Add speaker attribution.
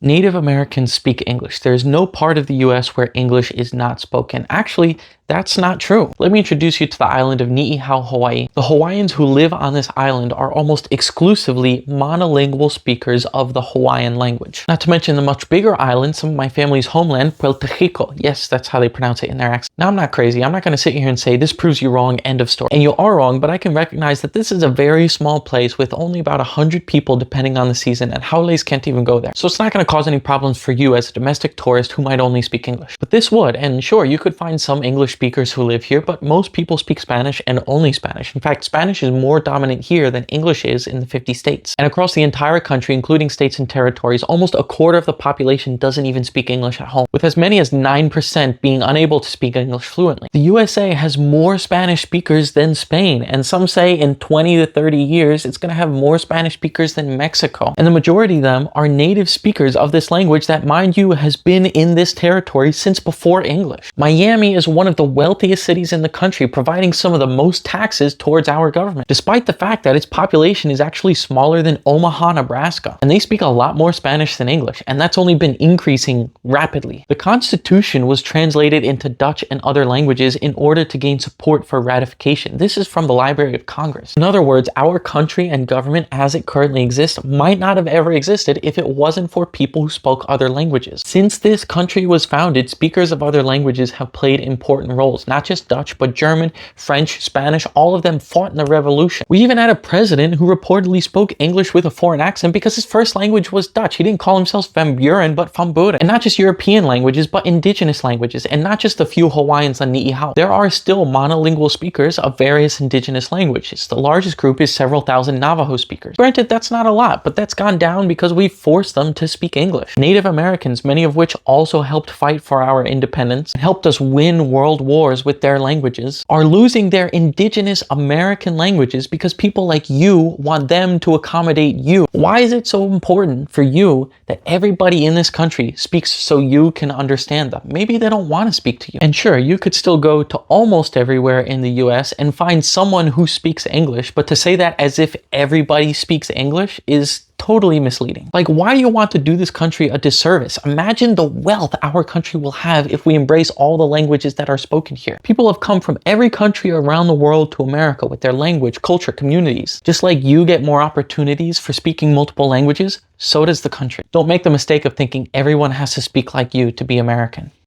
Speaker 1: Native Americans speak English. There's no part of the US where English is not spoken. Actually, that's not true. Let me introduce you to the island of Niihau, Hawaii. The Hawaiians who live on this island are almost exclusively monolingual speakers of the Hawaiian language. Not to mention the much bigger island, some of my family's homeland, Puerto Rico. Yes, that's how they pronounce it in their accent. Now, I'm not crazy. I'm not going to sit here and say this proves you wrong, end of story. And you are wrong, but I can recognize that this is a very small place with only about 100 people depending on the season, and haoles can't even go there. So it's not going to cause any problems for you as a domestic tourist who might only speak English. But this would, and sure, you could find some English speakers who live here, but most people speak Spanish and only Spanish. In fact, Spanish is more dominant here than English is in the 50 states. And across the entire country, including states and territories, almost a quarter of the population doesn't even speak English at home, with as many as 9% being unable to speak English fluently. The USA has more Spanish speakers than Spain, and some say in 20 to 30 years, it's going to have more Spanish speakers than Mexico. And the majority of them are native speakers of this language that, mind you, has been in this territory since before English. Miami is one of the wealthiest cities in the country, providing some of the most taxes towards our government, despite the fact that its population is actually smaller than Omaha, Nebraska. And they speak a lot more Spanish than English, and that's only been increasing rapidly. The Constitution was translated into Dutch and other languages in order to gain support for ratification. This is from the Library of Congress. In other words, our country and government as it currently exists might not have ever existed if it wasn't for people who spoke other languages. Since this country was founded, speakers of other languages have played important roles, not just Dutch, but German, French, Spanish. All of them fought in the revolution. We even had a president who reportedly spoke English with a foreign accent because his first language was Dutch. He didn't call himself Van Buren, but Van Buren. And not just European languages, but indigenous languages, and not just a few Hawaiians on Niihau. There are still monolingual speakers of various indigenous languages. The largest group is several thousand Navajo speakers. Granted, that's not a lot, but that's gone down because we forced them to speak English. Native Americans, many of which also helped fight for our independence and helped us win world wars with their languages, are losing their indigenous American languages because people like you want them to accommodate you. Why is it so important for you that everybody in this country speaks so you can understand them? Maybe they don't want to speak to you. And sure, you could still go to almost everywhere in the US and find someone who speaks English, but to say that as if everybody speaks English is totally misleading. Like, why do you want to do this country a disservice? Imagine the wealth our country will have if we embrace all the languages that are spoken here. People have come from every country around the world to America with their language, culture, communities. Just like you get more opportunities for speaking multiple languages, so does the country. Don't make the mistake of thinking everyone has to speak like you to be American.